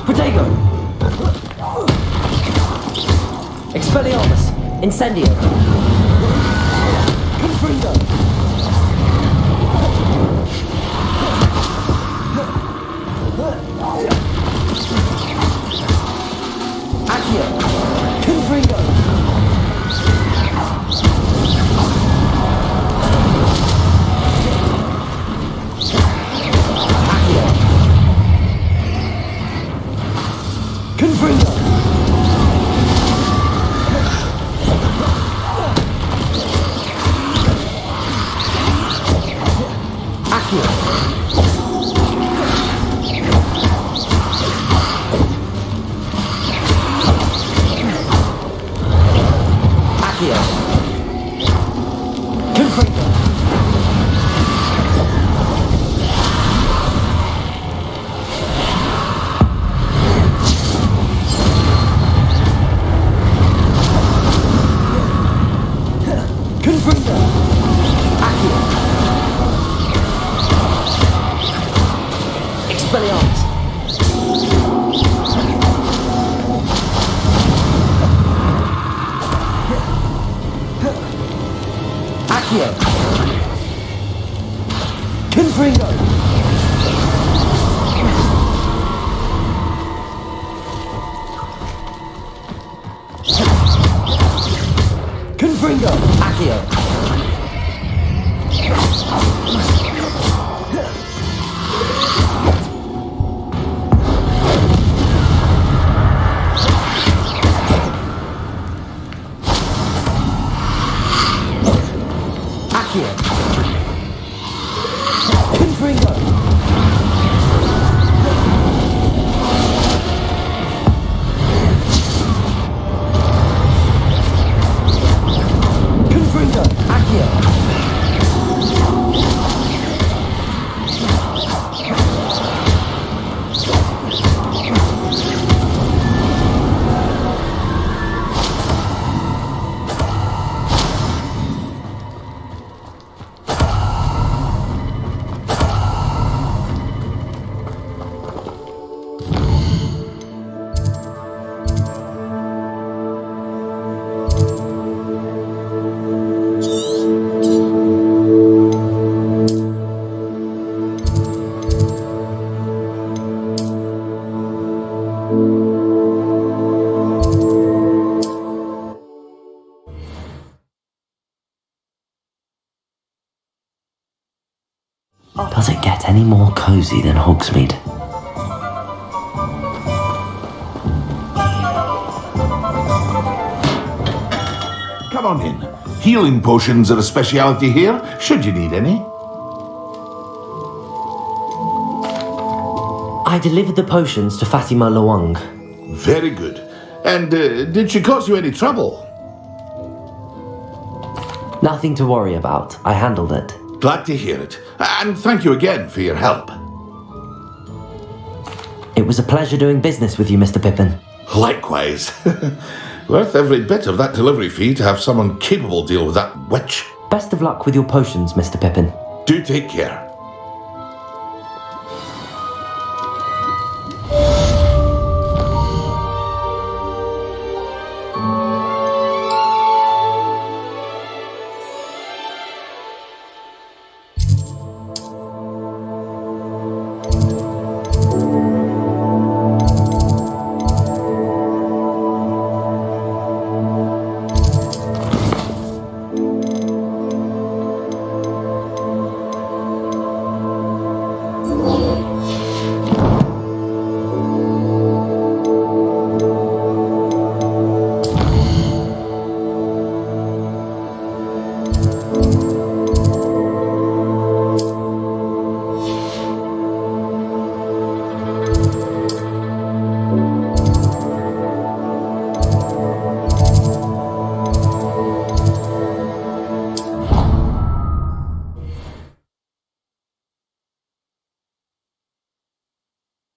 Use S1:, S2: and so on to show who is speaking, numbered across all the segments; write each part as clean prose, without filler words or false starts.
S1: Protego! Expelliarmus! Incendio! Confringo! Accio! Confringo! Accio! Confringo! Accio! Accio! Confringo! Confringo! Accio! Expelliarmus! Accio! Confringo! Confringo! Accio! Accio! Confringo! Confringo! Accio!
S2: Does it get any more cozy than Hogsmeade?
S3: Come on in. Healing potions are a speciality here, should you need any.
S1: I delivered the potions to Fatima Luang.
S3: Very good. And did she cause you any trouble?
S1: Nothing to worry about. I handled it.
S3: Glad to hear it. And thank you again for your help.
S1: It was a pleasure doing business with you, Mr. Pippin.
S3: Likewise. Worth every bit of that delivery fee to have someone capable deal with that witch.
S1: Best of luck with your potions, Mr. Pippin.
S3: Do take care.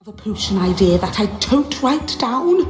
S4: A potion idea that I don't write down.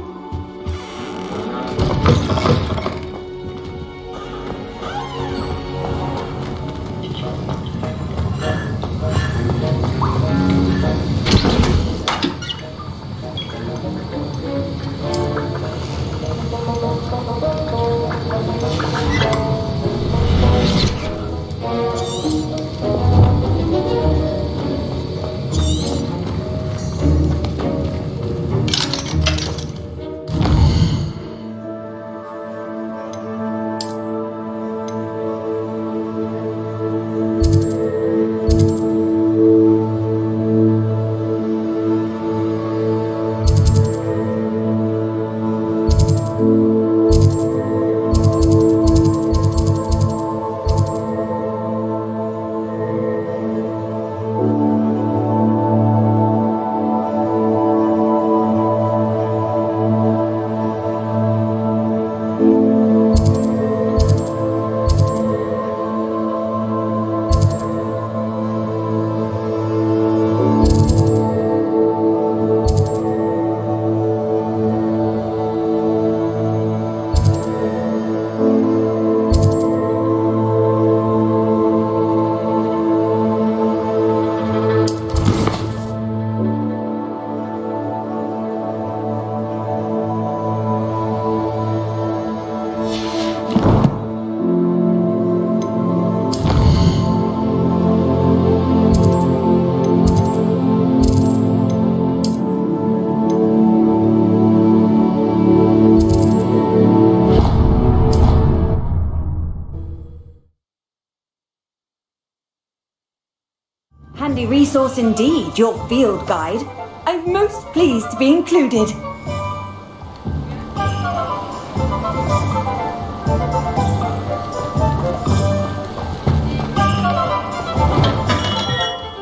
S5: Handy resource indeed, your field guide. I'm most pleased to be included.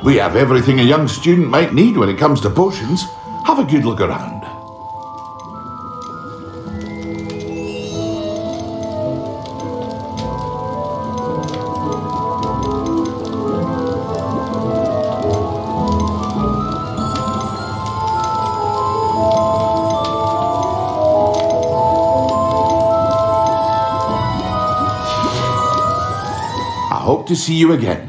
S3: We have everything a young student might need when it comes to potions. Have a good look around. I hope to see you again.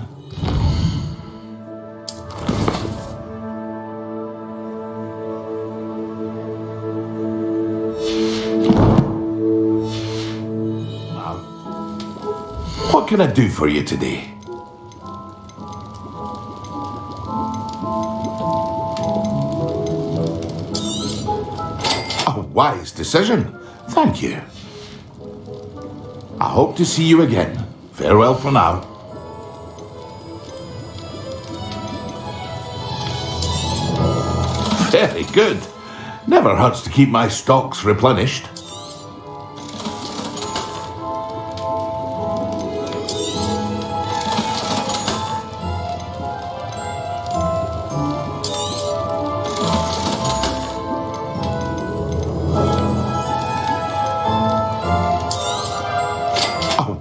S3: What can I do for you today? A wise decision. Thank you. I hope to see you again. Farewell for now. Very good. Never hurts to keep my stocks replenished.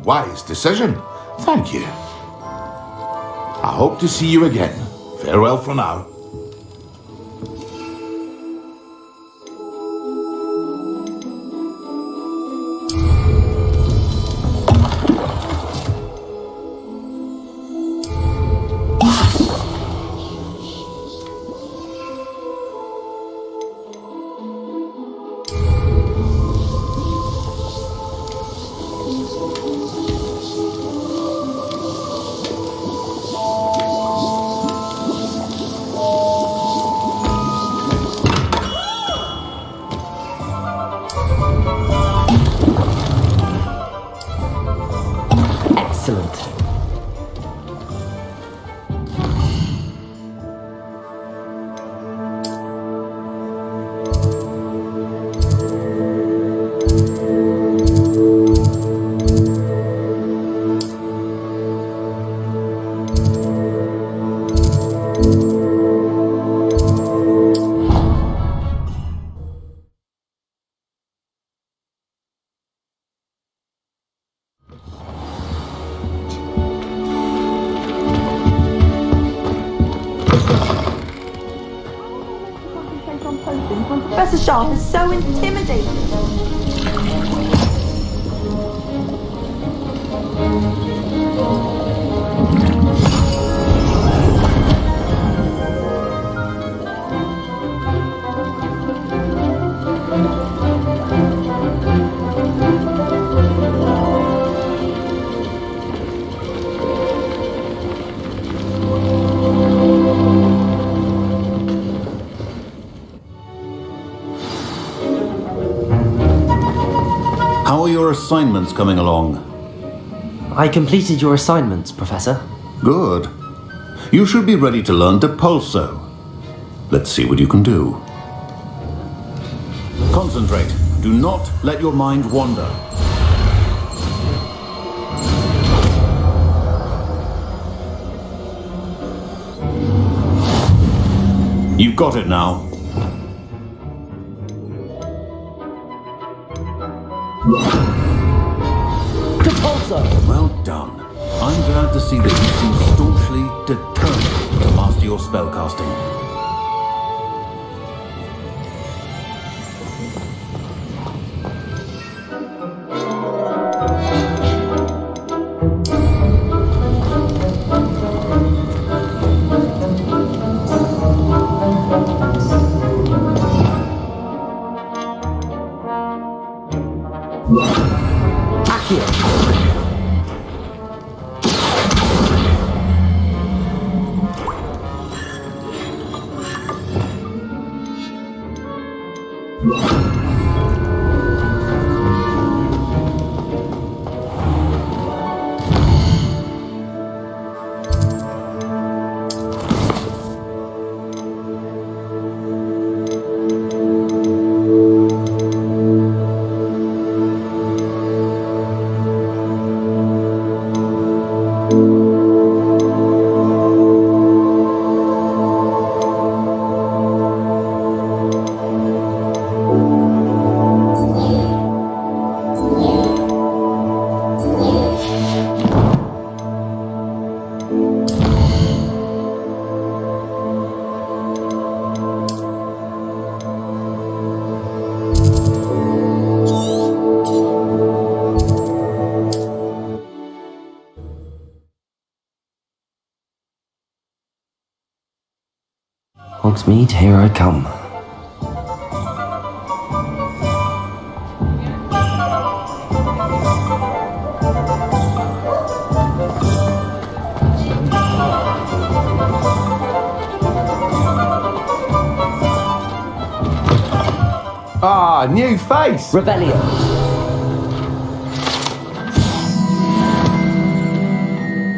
S3: Wise decision. Thank you. I hope to see you again. Farewell for now.
S1: Excellent.
S5: Professor Sharp is so intimidating.
S6: How are your assignments coming along?
S1: I completed your assignments, Professor.
S6: Good. You should be ready to learn Depulso. Let's see what you can do. Concentrate. Do not let your mind wander. You've got it now. Well done. I'm glad to see that you seem staunchly determined to master your spellcasting.
S2: Hogsmeade, here I come.
S7: Ah, new face!
S1: Revelio.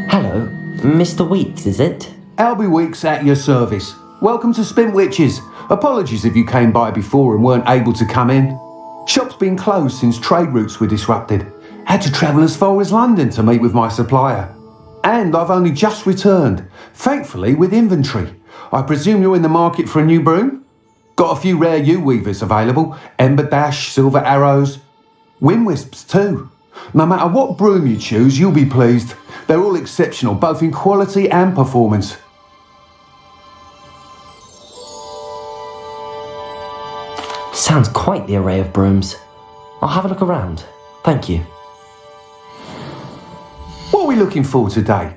S1: Hello, Mr. Weeks, is it?
S7: Albie Weeks at your service. Welcome to Spintwitches. Apologies if you came by before and weren't able to come in. Shop's been closed since trade routes were disrupted. Had to travel as far as London to meet with my supplier. And I've only just returned, thankfully with inventory. I presume you're in the market for a new broom? Got a few rare U-weavers available, Ember Dash, Silver Arrows, Wind Wisps too. No matter what broom you choose, you'll be pleased. They're all exceptional, both in quality and performance.
S1: Sounds quite the array of brooms. I'll have a look around. Thank you.
S7: What are we looking for today?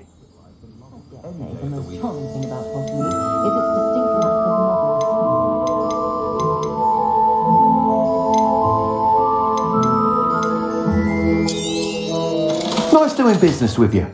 S7: Nice doing business with you.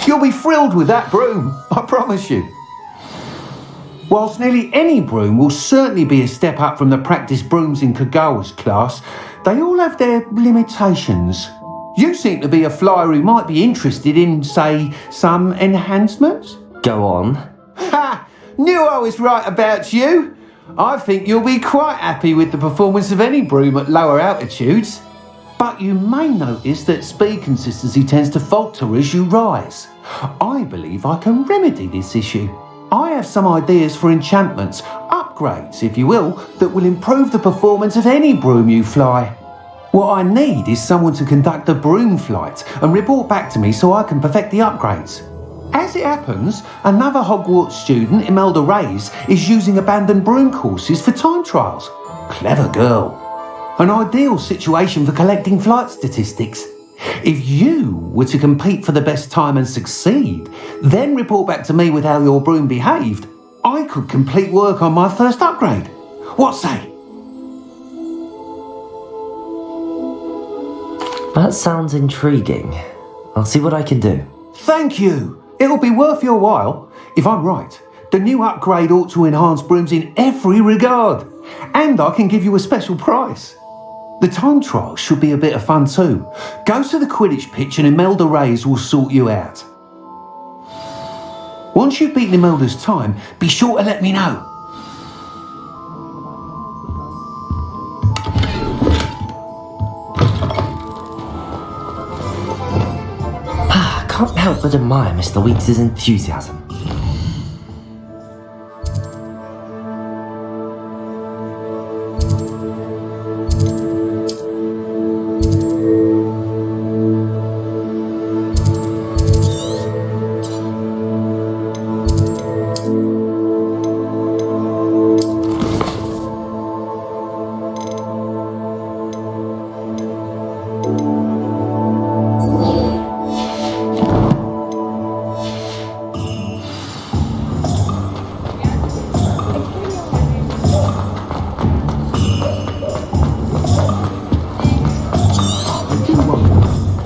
S7: You'll be thrilled with that broom, I promise you. Whilst nearly any broom will certainly be a step up from the practice brooms in Kagawa's class, they all have their limitations. You seem to be a flyer who might be interested in, say, some enhancements?
S1: Go on.
S7: Ha! Knew I was right about you. I think you'll be quite happy with the performance of any broom at lower altitudes. But you may notice that speed consistency tends to falter as you rise. I believe I can remedy this issue. I have some ideas for enchantments, upgrades if you will, that will improve the performance of any broom you fly. What I need is someone to conduct a broom flight and report back to me so I can perfect the upgrades. As it happens, another Hogwarts student, Imelda Reyes, is using abandoned broom courses for time trials. Clever girl. An ideal situation for collecting flight statistics. If you were to compete for the best time and succeed, then report back to me with how your broom behaved, I could complete work on my first upgrade. What say?
S1: That sounds intriguing. I'll see what I can do.
S7: Thank you. It'll be worth your while. If I'm right, the new upgrade ought to enhance brooms in every regard. And I can give you a special price. The time trial should be a bit of fun too. Go to the Quidditch pitch and Imelda Reyes will sort you out. Once you've beaten Imelda's time, be sure to let me know.
S1: Can't help but admire Mr. Weeks' enthusiasm.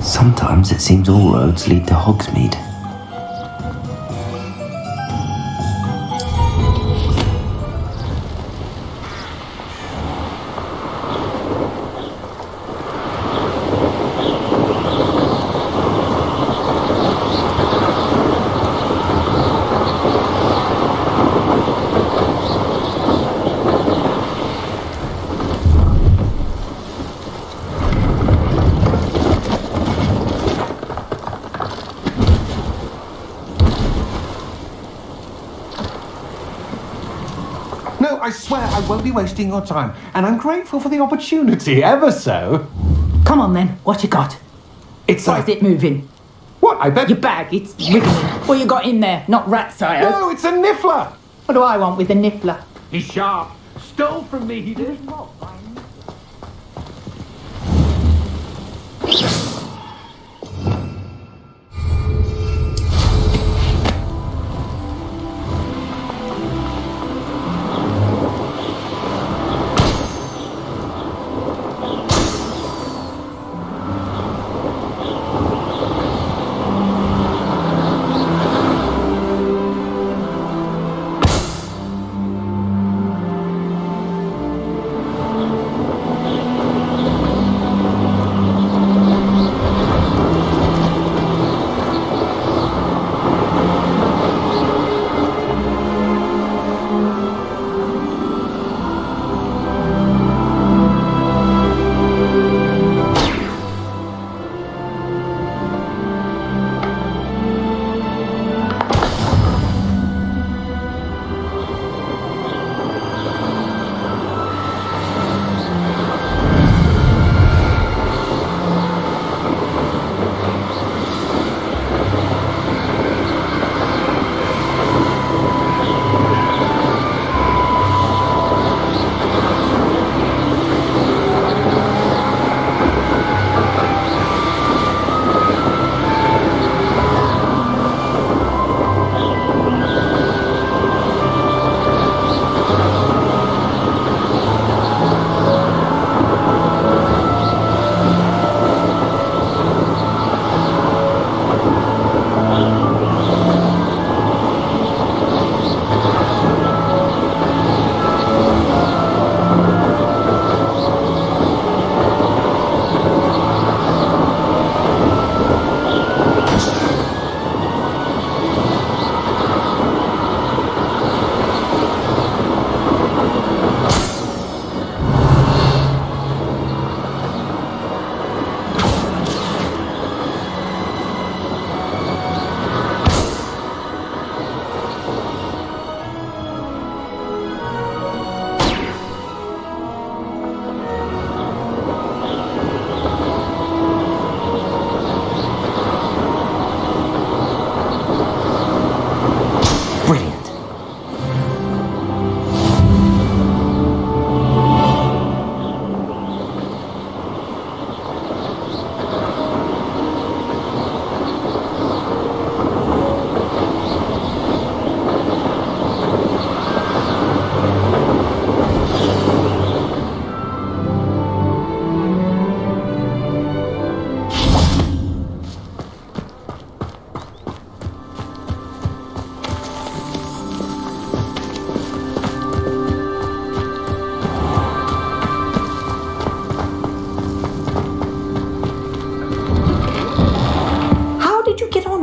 S1: Sometimes it seems all roads lead to Hogsmeade.
S7: I swear I won't be wasting your time, and I'm grateful for the opportunity, ever so.
S8: Come on then, what you got?
S7: It's
S8: Why is it moving?
S7: What, I bet...
S8: Your bag, it's wiggling. What you got in there? Not rat sire.
S7: No, it's a niffler!
S8: What do I want with a niffler?
S7: He's sharp. Stole from me, he did.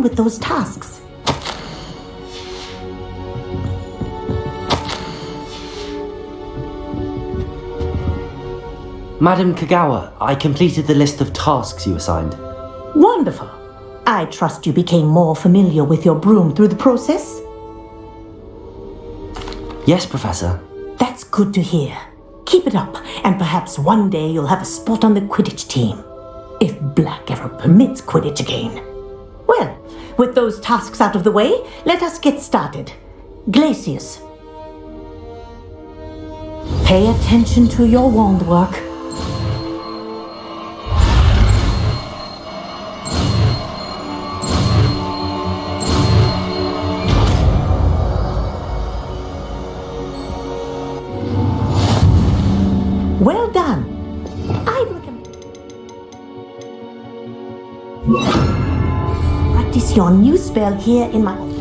S4: with those tasks.
S1: Madam Kagawa, I completed the list of tasks you assigned.
S4: Wonderful. I trust you became more familiar with your broom through the process?
S1: Yes, Professor.
S4: That's good to hear. Keep it up, and perhaps one day you'll have a spot on the Quidditch team. If Black ever permits Quidditch again. Well, with those tasks out of the way, let us get started. Glacius. Pay attention to your wand work. Well done. I recommend practice your new spell here in my office.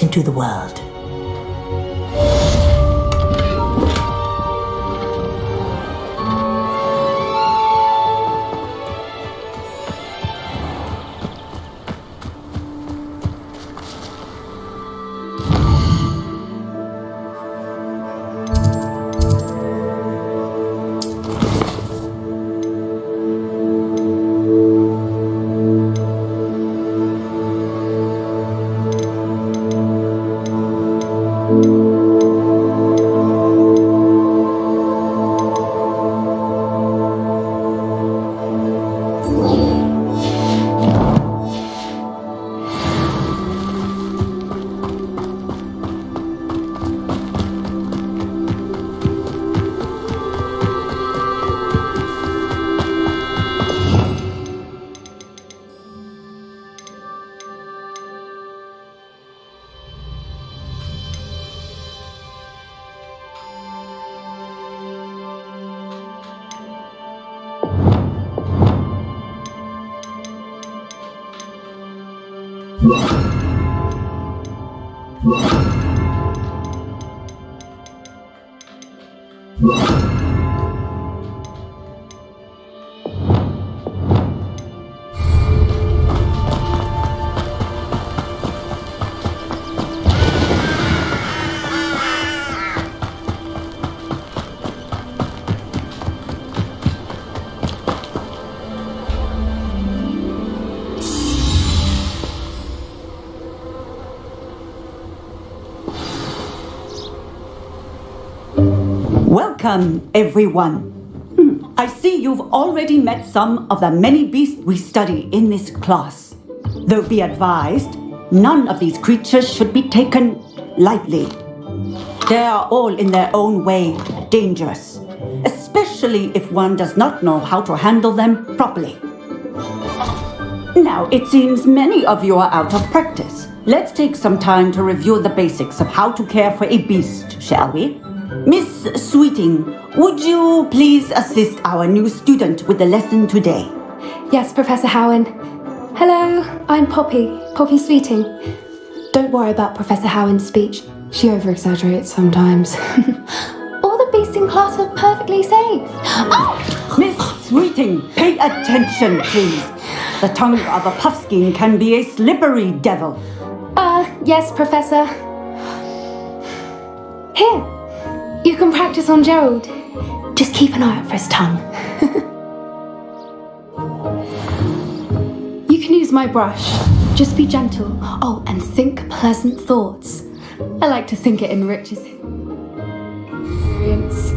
S4: into the world.
S5: Welcome, everyone. I see you've already met some of the many beasts we study in this class. Though be advised, none of these creatures should be taken lightly. They are all in their own way dangerous, especially if one does not know how to handle them properly. Now, it seems many of you are out of practice. Let's take some time to review the basics of how to care for a beast, shall we? Miss Sweeting, would you please assist our new student with the lesson today?
S9: Yes, Professor Howen. Hello, I'm Poppy Sweeting. Don't worry about Professor Howen's speech. She over-exaggerates sometimes. All the beasts in class are perfectly safe. Oh!
S5: Miss Sweeting, pay attention, please. The tongue of a puffskein can be a slippery devil.
S9: Yes, Professor. Here, you can practice on Gerald. Just keep an eye out for his tongue. You can use my brush. Just be gentle. Oh, and think pleasant thoughts. I like to think it enriches experience.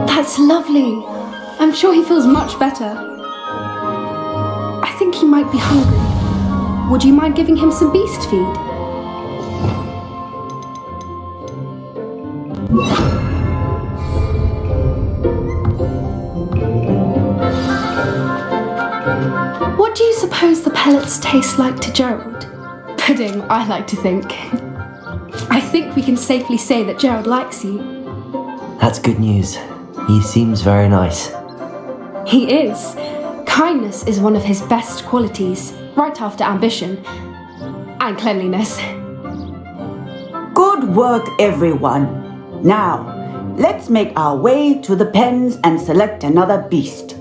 S9: That's lovely. I'm sure he feels much better. I think he might be hungry. Would you mind giving him some beast feed? What do you suppose the pellets taste like to Gerald? Pudding, I like to think. I think we can safely say that Gerald likes you.
S2: That's good news. He seems very nice.
S9: He is. Kindness is one of his best qualities, right after ambition and cleanliness.
S5: Good work, everyone. Now, let's make our way to the pens and select another beast.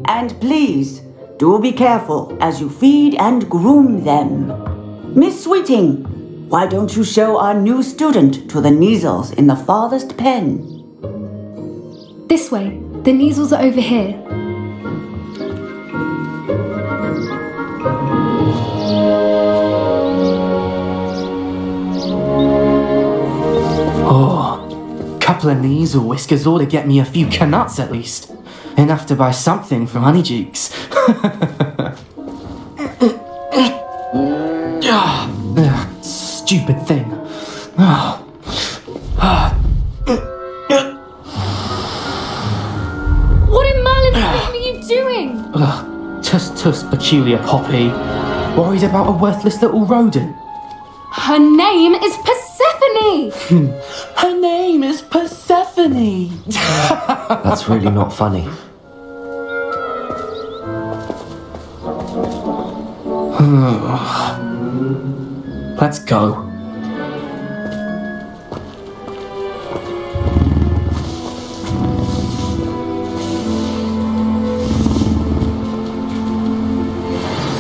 S5: And please, do be careful as you feed and groom them. Miss Sweeting, why don't you show our new student to the Neasels in the farthest pen?
S9: This way. The Neasels are over here.
S1: Oh, couple of Neasel whiskers ought to get me a few canuts at least. Enough to buy something from Honeydukes. Stupid thing.
S9: What in Merlin's name are you doing?
S1: Tuss, peculiar Poppy. Worried about a worthless little rodent.
S9: Her name is Persephone!
S1: Her name is Persephone!
S2: That's really not funny.
S1: Let's go.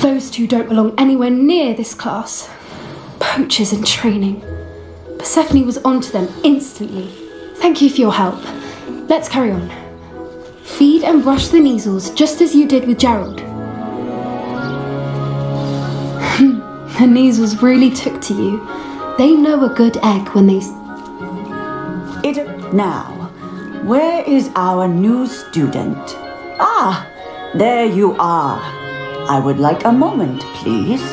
S9: Those two don't belong anywhere near this class. Poachers in training. Persephone was onto them instantly. Thank you for your help. Let's carry on. Feed and brush the measles just as you did with Gerald. The measles really took to you. They know a good egg when they...
S5: Now, where is our new student? Ah, there you are. I would like a moment, please.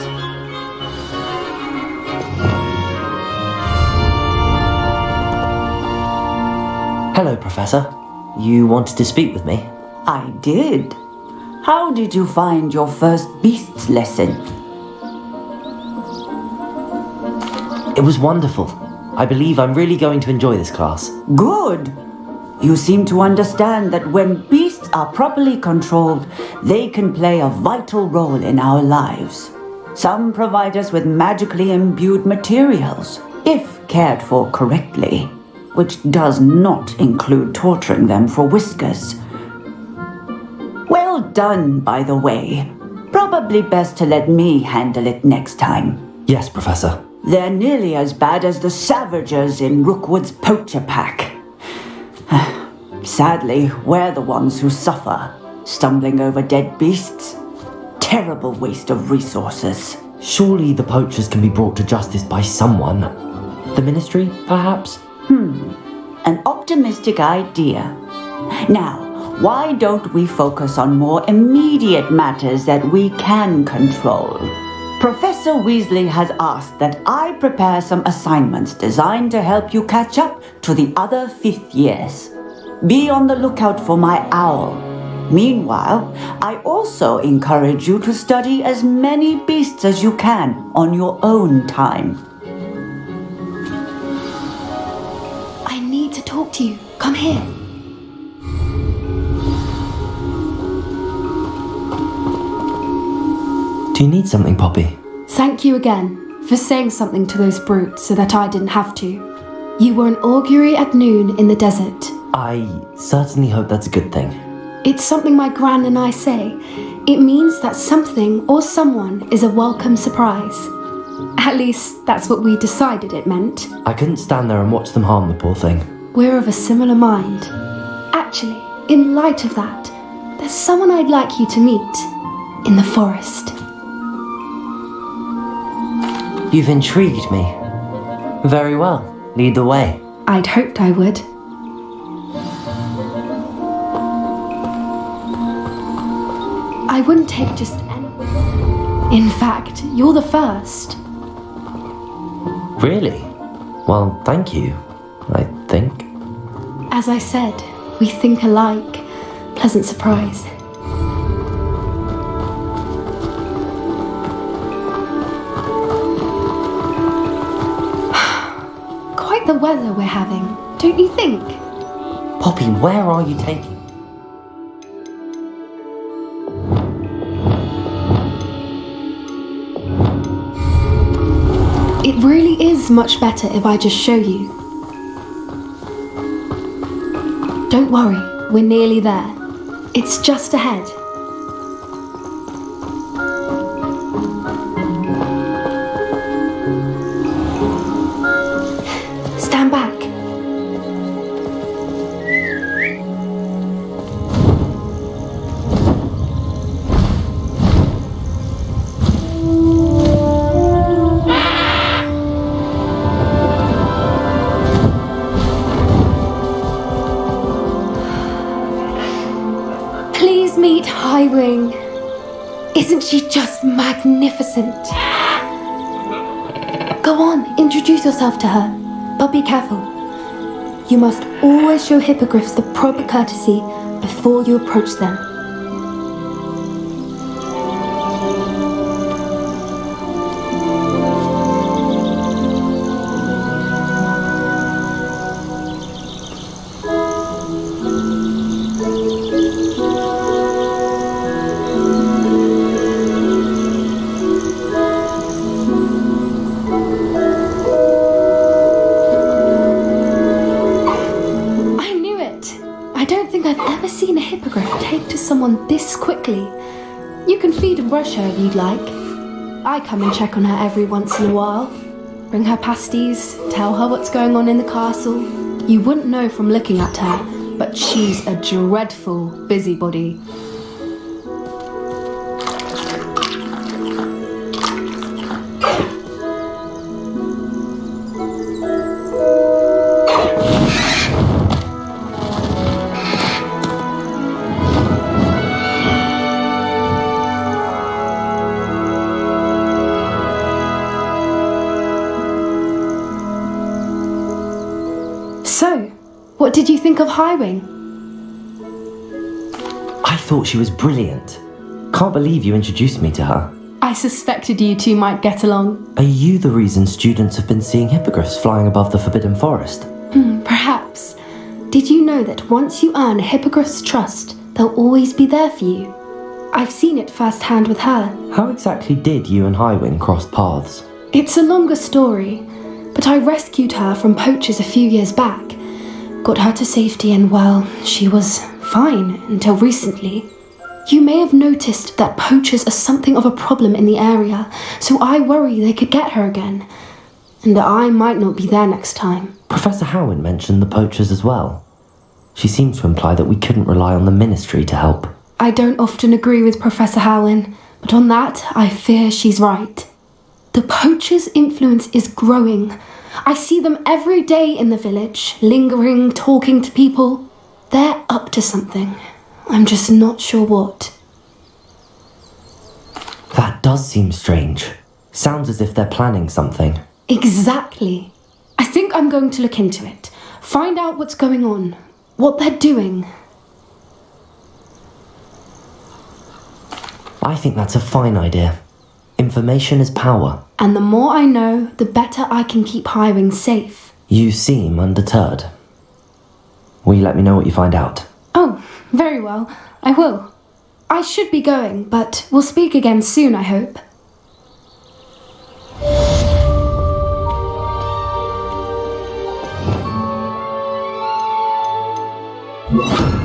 S2: Hello, Professor. You wanted to speak with me?
S5: I did. How did you find your first beasts lesson?
S2: It was wonderful. I believe I'm really going to enjoy this class.
S5: Good. You seem to understand that when beasts are properly controlled, they can play a vital role in our lives. Some provide us with magically imbued materials, if cared for correctly, which does not include torturing them for whiskers. Well done, by the way. Probably best to let me handle it next time.
S2: Yes, Professor.
S5: They're nearly as bad as the Savagers in Rookwood's poacher pack. Sadly, we're the ones who suffer, stumbling over dead beasts. Terrible waste of resources.
S2: Surely the poachers can be brought to justice by someone. The Ministry, perhaps?
S5: An optimistic idea. Now, why don't we focus on more immediate matters that we can control? Professor Weasley has asked that I prepare some assignments designed to help you catch up to the other 5th years. Be on the lookout for my owl. Meanwhile, I also encourage you to study as many beasts as you can on your own time.
S9: I need to talk to you. Come here.
S2: Do you need something, Poppy?
S9: Thank you again for saying something to those brutes so that I didn't have to. You were an augury at noon in the desert.
S2: I certainly hope that's a good thing.
S9: It's something my gran and I say. It means that something or someone is a welcome surprise. At least, that's what we decided it meant.
S2: I couldn't stand there and watch them harm the poor thing.
S9: We're of a similar mind. Actually, in light of that, there's someone I'd like you to meet in the forest.
S2: You've intrigued me. Very well. Lead the way.
S9: I'd hoped I would. I wouldn't take just any. In fact, you're the first.
S2: Really? Well, thank you, I think.
S9: As I said, we think alike. Pleasant surprise. Quite the weather we're having, don't you think?
S2: Poppy, where are you taking?
S9: It really is much better if I just show you. Don't worry, we're nearly there. It's just ahead. Stand back. Please meet Highwing. Isn't she just magnificent? Go on, introduce yourself to her, but be careful. You must always show hippogriffs the proper courtesy before you approach them. someone this quickly. You can feed and brush her if you'd like. I come and check on her every once in a while. Bring her pasties, tell her what's going on in the castle. You wouldn't know from looking at her, but she's a dreadful busybody. So, what did you think of Highwing?
S2: I thought she was brilliant. Can't believe you introduced me to her.
S9: I suspected you two might get along.
S2: Are you the reason students have been seeing hippogriffs flying above the Forbidden Forest?
S9: Perhaps. Did you know that once you earn a hippogriff's trust, they'll always be there for you? I've seen it firsthand with her.
S2: How exactly did you and Highwing cross paths?
S9: It's a longer story, but I rescued her from poachers a few years back. Got her to safety and, well, she was fine until recently. You may have noticed that poachers are something of a problem in the area, so I worry they could get her again. And I might not be there next time.
S2: Professor Howin mentioned the poachers as well. She seems to imply that we couldn't rely on the Ministry to help.
S9: I don't often agree with Professor Howin, but on that, I fear she's right. The poachers' influence is growing. I see them every day in the village, lingering, talking to people. They're up to something. I'm just not sure what.
S2: That does seem strange. Sounds as if they're planning something.
S9: Exactly. I think I'm going to look into it. Find out what's going on. What they're doing.
S2: I think that's a fine idea. Information is power.
S9: And the more I know, the better I can keep Highwing safe.
S2: You seem undeterred. Will you let me know what you find out?
S9: Oh, very well. I will. I should be going, but we'll speak again soon, I hope.
S6: you